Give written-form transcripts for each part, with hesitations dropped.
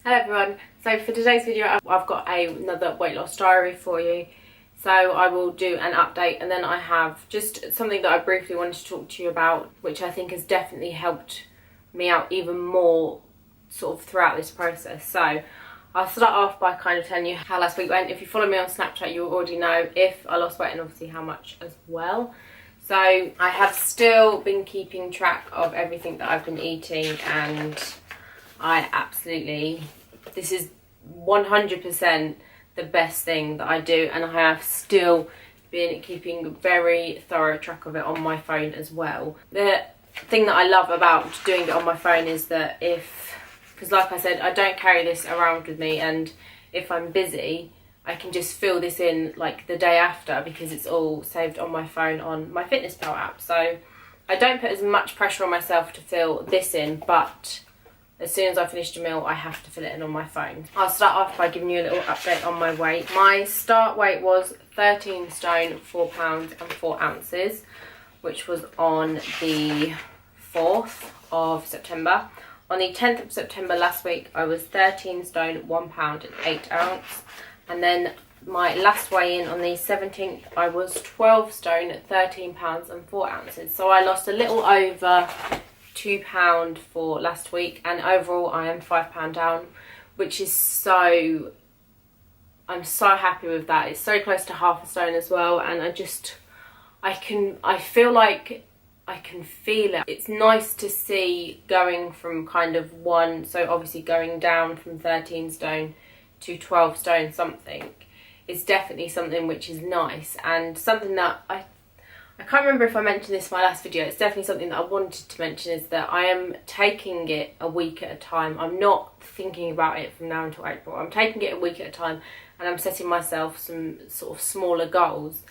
Hello everyone, so for today's video I've got another weight loss diary for you. So I will do an update, and then I have just something that I briefly wanted to talk to you about, which I think has definitely helped me out even more sort of throughout this process. So I'll start off by kind of telling you how last week went. If you follow me on Snapchat, you already know if I lost weight and obviously how much as well. So I have still been keeping track of everything that I've been eating, and this is 100% the best thing that I do, and I have still been keeping very thorough track of it on my phone as well. The thing that I love about doing it on my phone is that because like I said, I don't carry this around with me, and if I'm busy I can just fill this in like the day after, because it's all saved on my phone on my FitnessPal app. So I don't put as much pressure on myself to fill this in, but as soon as I finished a meal, I have to fill it in on my phone. I'll start off by giving you a little update on my weight. My start weight was 13 stone, 4 pounds and 4 ounces, which was on the 4th of September. On the 10th of September last week, I was 13 stone, 1 pound and 8 ounce. And then my last weigh-in on the 17th, I was 12 stone, 13 pounds and 4 ounces. So I lost a little over £2 for last week, and overall I am £5 down, which is I'm so happy with that. It's so close to half a stone as well, and I feel like I can feel it. It's nice to see going from kind of so obviously going down from 13 stone to 12 stone something. It's definitely something which is nice, and something that I can't remember if I mentioned this in my last video. It's definitely something that I wanted to mention, is that I am taking it a week at a time. I'm not thinking about it from now until April. I'm taking it a week at a time, and I'm setting myself some sort of smaller goals.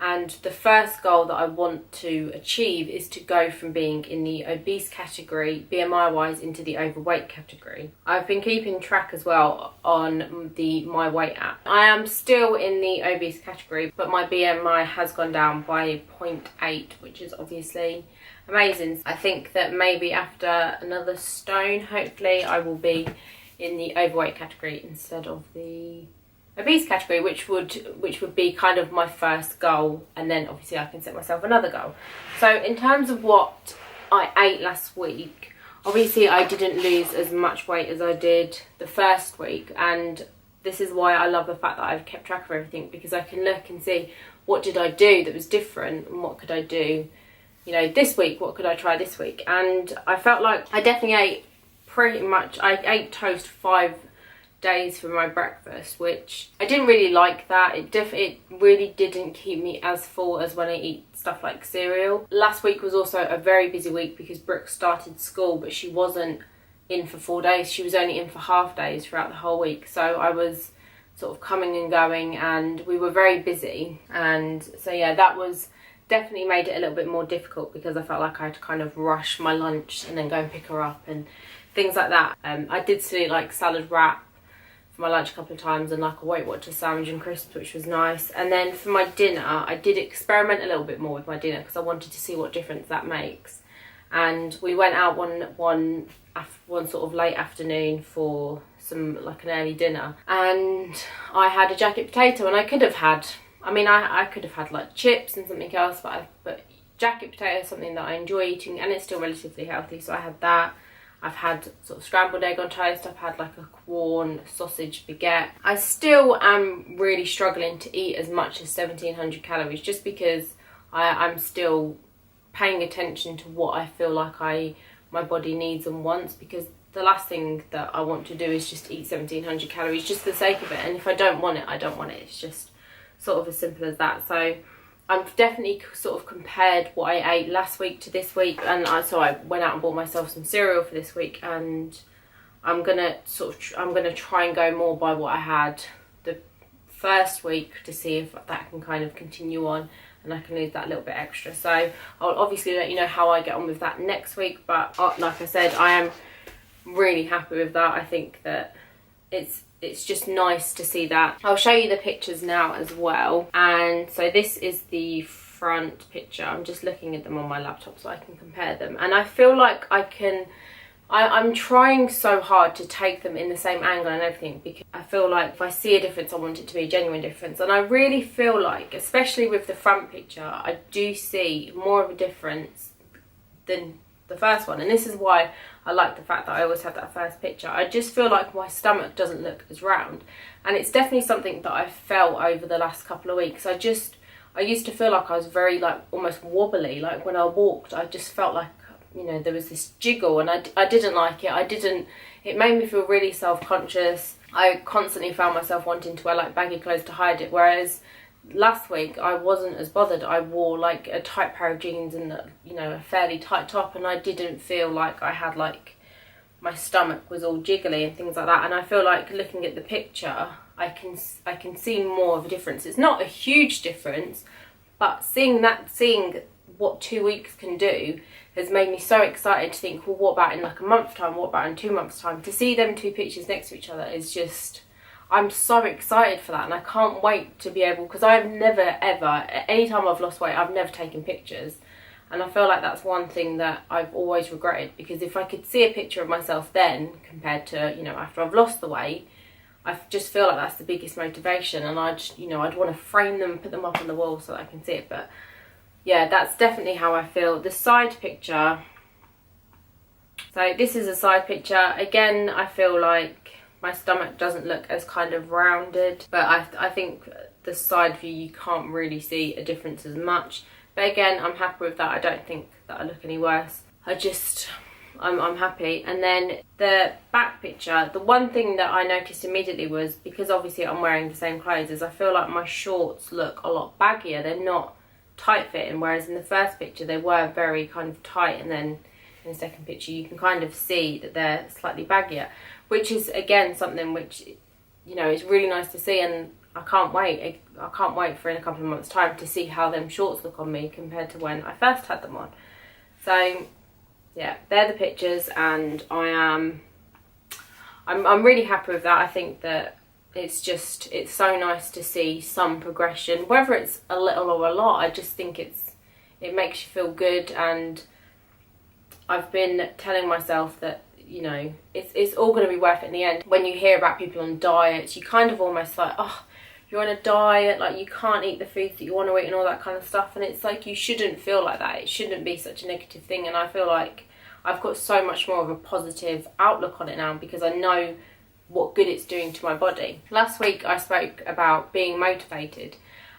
And the first goal that I want to achieve is to go from being in the obese category, BMI wise, into the overweight category. I've been keeping track as well on the My Weight app. I am still in the obese category, but my BMI has gone down by 0.8, which is obviously amazing. I think that maybe after another stone, hopefully, I will be in the overweight category instead of the obese category, which would be kind of my first goal, and then obviously I can set myself another goal. So in terms of what I ate last week, obviously I didn't lose as much weight as I did the first week, and this is why I love the fact that I've kept track of everything, because I can look and see what did I do that was different, and what could I do, you know, this week, what could I try this week. And I felt like I definitely ate I ate toast 5 days for my breakfast, which I didn't really like that. It really didn't keep me as full as when I eat stuff like cereal. Last week was also a very busy week because Brooke started school, but she wasn't in for 4 days. She was only in for half days throughout the whole week. So I was sort of coming and going, and we were very busy. And so yeah, that was definitely made it a little bit more difficult, because I felt like I had to kind of rush my lunch and then go and pick her up and things like that. I did see like salad wrap my lunch a couple of times, and like a Weight Watchers sandwich and crisps, which was nice. And then for my dinner, I did experiment a little bit more with my dinner, because I wanted to see what difference that makes. And we went out one sort of late afternoon for some like an early dinner, and I had a jacket potato, and I could have had like chips and something else, but jacket potato is something that I enjoy eating, and it's still relatively healthy, so I had that. I've had sort of scrambled egg on toast. I've had like a Quorn sausage baguette. I still am really struggling to eat as much as 1700 calories, just because I'm still paying attention to what I feel like my body needs and wants, because the last thing that I want to do is just eat 1700 calories just for the sake of it. And if I don't want it, I don't want it. It's just sort of as simple as that. So I've definitely sort of compared what I ate last week to this week, and so I went out and bought myself some cereal for this week, and I'm gonna try and go more by what I had the first week to see if that can kind of continue on, and I can lose that little bit extra. So I'll obviously let you know how I get on with that next week, but like I said, I am really happy with that. I think that it's just nice to see that. I'll show you the pictures now as well. And so this is the front picture. I'm just looking at them on my laptop so I can compare them. And I feel like I can I'm trying so hard to take them in the same angle and everything, because I feel like if I see a difference, I want it to be a genuine difference. And I really feel like, especially with the front picture, I do see more of a difference than the first one. And this is why I like the fact that I always have that first picture. I just feel like my stomach doesn't look as round. And it's definitely something that I've felt over the last couple of weeks. I used to feel like I was very, like, almost wobbly. Like when I walked, I just felt like, you know, there was this jiggle, and I didn't like it. It made me feel really self-conscious. I constantly found myself wanting to wear like baggy clothes to hide it, whereas last week I wasn't as bothered. I wore like a tight pair of jeans and, you know, a fairly tight top, and I didn't feel like I had, like, my stomach was all jiggly and things like that. And I feel like looking at the picture, I can see more of a difference. It's not a huge difference, but seeing what 2 weeks can do has made me so excited to think, well, what about in like a month's time? What about in 2 months' time? To see them two pictures next to each other is just, I'm so excited for that. And I can't wait to be able, because I've never ever, anytime I've lost weight, I've never taken pictures. And I feel like that's one thing that I've always regretted, because if I could see a picture of myself then compared to, you know, after I've lost the weight, I just feel like that's the biggest motivation. And I'd want to frame them, put them up on the wall so that I can see it. But yeah, that's definitely how I feel. The side picture, so this is a side picture. Again, I feel like my stomach doesn't look as kind of rounded, but I think the side view, you can't really see a difference as much. But again, I'm happy with that. I don't think that I look any worse. I'm happy. And then the back picture, the one thing that I noticed immediately was, because obviously I'm wearing the same clothes, is I feel like my shorts look a lot baggier. They're not tight fitting, whereas in the first picture they were very kind of tight, and then in the second picture you can kind of see that they're slightly baggier, which is again something which, you know, is really nice to see. And I can't wait for in a couple of months' time to see how them shorts look on me compared to when I first had them on. So yeah, they're the pictures, and I'm really happy with that. I think that it's so nice to see some progression, whether it's a little or a lot. I just think it makes you feel good. And I've been telling myself that, you know, it's all going to be worth it in the end. When you hear about people on diets, you kind of almost like, oh, you're on a diet, like you can't eat the foods that you want to eat and all that kind of stuff. And it's like, you shouldn't feel like that. It shouldn't be such a negative thing. And I feel like I've got so much more of a positive outlook on it now, because I know what good it's doing to my body. Last week I spoke about being motivated,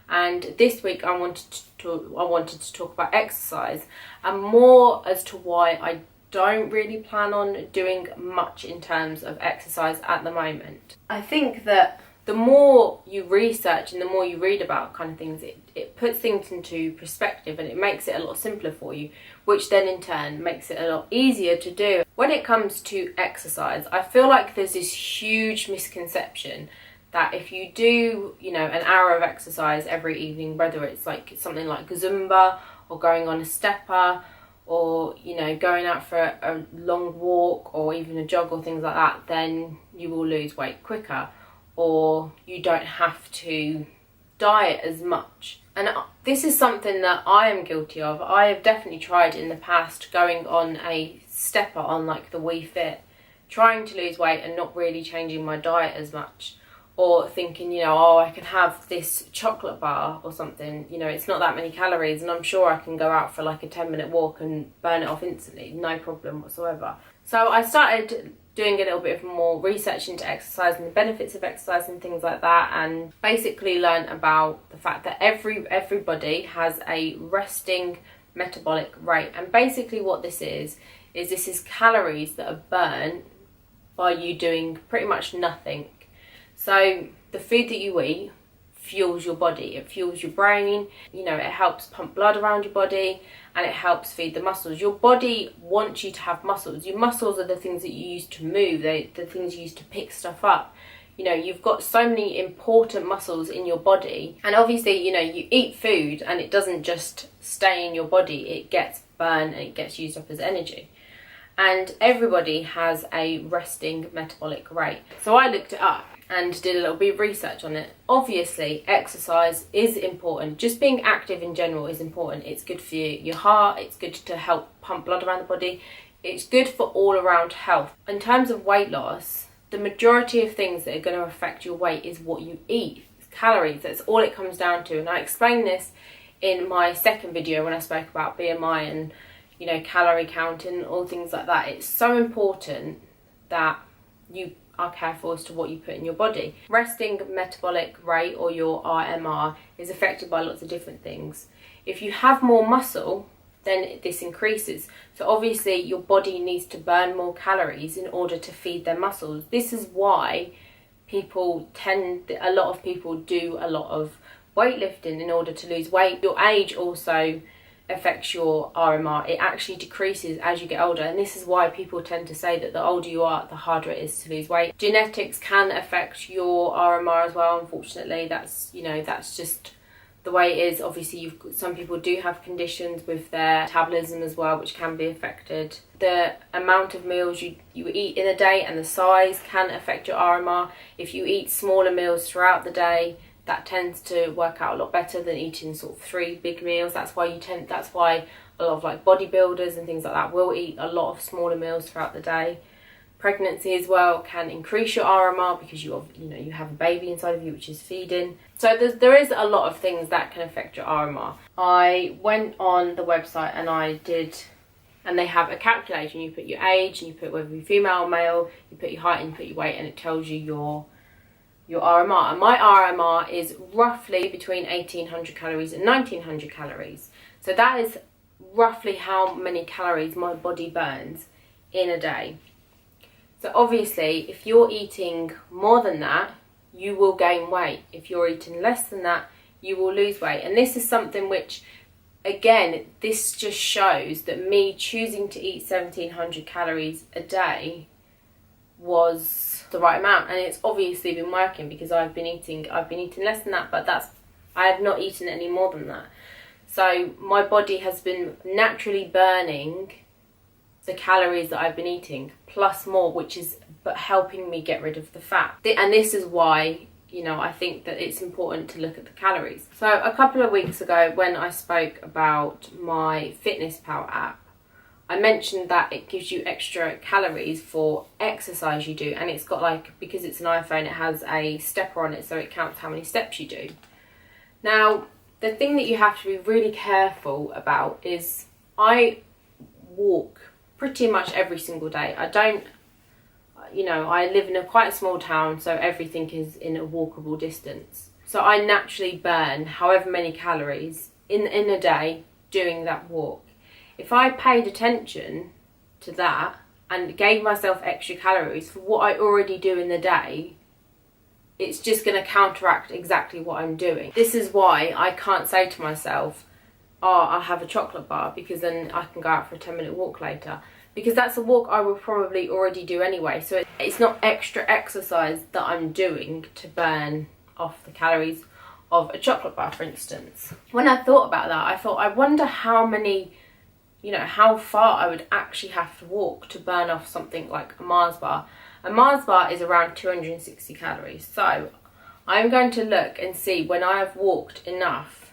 and this week I wanted to talk about exercise, and more as to why I don't really plan on doing much in terms of exercise at the moment. I think that the more you research and the more you read about kind of things, it puts things into perspective, and it makes it a lot simpler for you, which then in turn makes it a lot easier to do. When it comes to exercise, I feel like there's this huge misconception that if you do, you know, an hour of exercise every evening, whether it's like something like Zumba or going on a stepper, or, you know, going out for a long walk or even a jog or things like that, then you will lose weight quicker, or you don't have to diet as much. And this is something that I am guilty of. I have definitely tried in the past going on a stepper on like the Wii Fit, trying to lose weight and not really changing my diet as much, or thinking, you know, oh, I can have this chocolate bar or something, you know, it's not that many calories, and I'm sure I can go out for like a 10-minute walk and burn it off instantly, no problem whatsoever. So I started doing a little bit of more research into exercise and the benefits of exercise and things like that, and basically learned about the fact that everybody has a resting metabolic rate. And basically what this is calories that are burnt by you doing pretty much nothing. So the food that you eat fuels your body, it fuels your brain, you know, it helps pump blood around your body, and it helps feed the muscles. Your body wants you to have muscles. Your muscles are the things that you use to move, the things you use to pick stuff up. You know, you've got so many important muscles in your body, and obviously, you know, you eat food and it doesn't just stay in your body, it gets burned and it gets used up as energy. And everybody has a resting metabolic rate. So I looked it up and did a little bit of research on it. Obviously, exercise is important. Just being active in general is important. It's good for your heart, it's good to help pump blood around the body, It's good for all around health. In terms of weight loss, the majority of things that are going to affect your weight is what you eat. It's calories, that's all it comes down to. And I explained this in my second video when I spoke about BMI and, you know, calorie counting, all things like that. It's so important that you are careful as to what you put in your body. Resting metabolic rate, or your RMR, is affected by lots of different things. If you have more muscle, then this increases. So obviously your body needs to burn more calories in order to feed their muscles. This is why a lot of people do a lot of weightlifting in order to lose weight. Your age also affects your RMR. It actually decreases as you get older, and this is why people tend to say that the older you are, the harder it is to lose weight. Genetics can affect your RMR as well, unfortunately. That's just the way it is. Obviously, some people do have conditions with their metabolism as well, which can be affected. The amount of meals you eat in a day and the size can affect your RMR. If you eat smaller meals throughout the day, that tends to work out a lot better than eating sort of 3 big meals. That's why a lot of like bodybuilders and things like that will eat a lot of smaller meals throughout the day. Pregnancy as well can increase your RMR because you have a baby inside of you which is feeding. So there is a lot of things that can affect your RMR. I went on the website and they have a calculator. You put your age and you put whether you're female or male, you put your height and you put your weight, and it tells you your RMR. And my RMR is roughly between 1800 calories and 1900 calories. So that is roughly how many calories my body burns in a day. So obviously, if you're eating more than that, you will gain weight. If you're eating less than that, you will lose weight. And this is something which, again, this just shows that me choosing to eat 1700 calories a day was the right amount, and it's obviously been working because I've been eating less than that, but I have not eaten any more than that. So my body has been naturally burning the calories that I've been eating plus more, which is helping me get rid of the fat. And this is why, I think that it's important to look at the calories. So a couple of weeks ago when I spoke about my FitnessPal app, I mentioned that it gives you extra calories for exercise you do, and it's got because it's an iPhone, it has a stepper on it, so it counts how many steps you do. Now, the thing that you have to be really careful about is I walk pretty much every single day. I live in a quite small town, so everything is in a walkable distance. So I naturally burn however many calories in a day doing that walk. If I paid attention to that and gave myself extra calories for what I already do in the day, it's just going to counteract exactly what I'm doing. This is why I can't say to myself, I'll have a chocolate bar because then I can go out for a 10-minute walk later. Because that's a walk I will probably already do anyway. So it's not extra exercise that I'm doing to burn off the calories of a chocolate bar, for instance. When I thought about that, I thought, I wonder how far I would actually have to walk to burn off something like a Mars bar. A Mars bar is around 260 calories. So I'm going to look and see when I have walked enough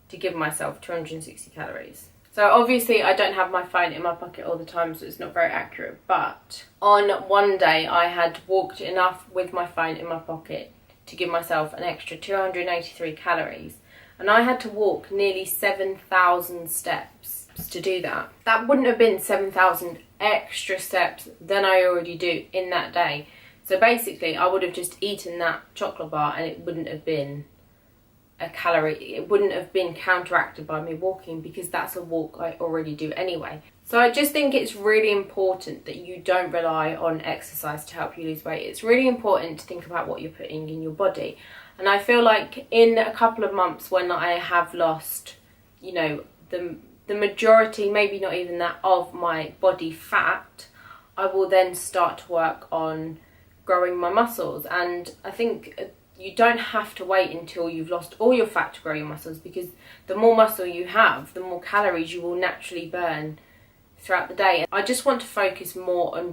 to give myself 260 calories. So obviously I don't have my phone in my pocket all the time, so it's not very accurate. But on one day I had walked enough with my phone in my pocket to give myself an extra 283 calories. And I had to walk nearly 7,000 steps to do that. That wouldn't have been 7,000 extra steps than I already do in that day. So basically I would have just eaten that chocolate bar and it wouldn't have been it wouldn't have been counteracted by me walking, because that's a walk I already do anyway. So I just think it's really important that you don't rely on exercise to help you lose weight. It's really important to think about what you're putting in your body. And I feel like in a couple of months when I have lost, the majority, maybe not even that, of my body fat, I will then start to work on growing my muscles. And I think you don't have to wait until you've lost all your fat to grow your muscles, because the more muscle you have, the more calories you will naturally burn throughout the day. I just want to focus more on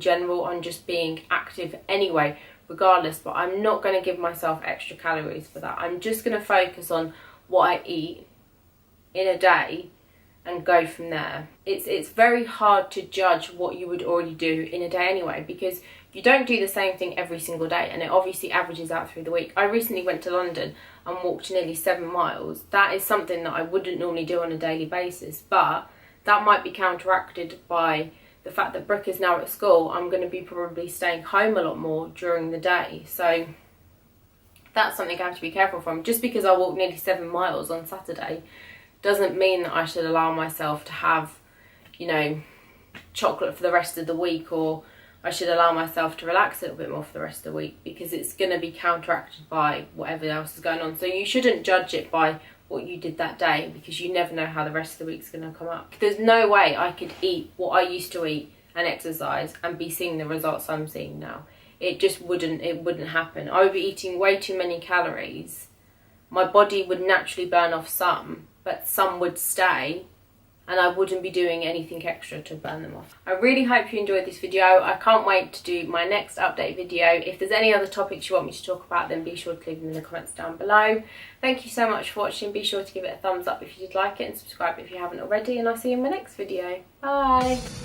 just being active anyway, regardless, but I'm not going to give myself extra calories for that. I'm just going to focus on what I eat in a day and go from there. It's very hard to judge what you would already do in a day anyway, because you don't do the same thing every single day, and it obviously averages out through the week. I recently went to London and walked nearly 7 miles. That is something that I wouldn't normally do on a daily basis, but that might be counteracted by the fact that Brooke is now at school. I'm going to be probably staying home a lot more during the day, so that's something I have to be careful from. Just because I walked nearly 7 miles on Saturday doesn't mean that I should allow myself to have, you know, chocolate for the rest of the week, or I should allow myself to relax a little bit more for the rest of the week, because it's going to be counteracted by whatever else is going on. So you shouldn't judge it by what you did that day, because you never know how the rest of the week's going to come up. There's no way I could eat what I used to eat and exercise and be seeing the results I'm seeing now. It just wouldn't happen. I would be eating way too many calories. My body would naturally burn off some, but some would stay, and I wouldn't be doing anything extra to burn them off. I really hope you enjoyed this video. I can't wait to do my next update video. If there's any other topics you want me to talk about, then be sure to leave them in the comments down below. Thank you so much for watching. Be sure to give it a thumbs up if you did like it, and subscribe if you haven't already, and I'll see you in my next video. Bye!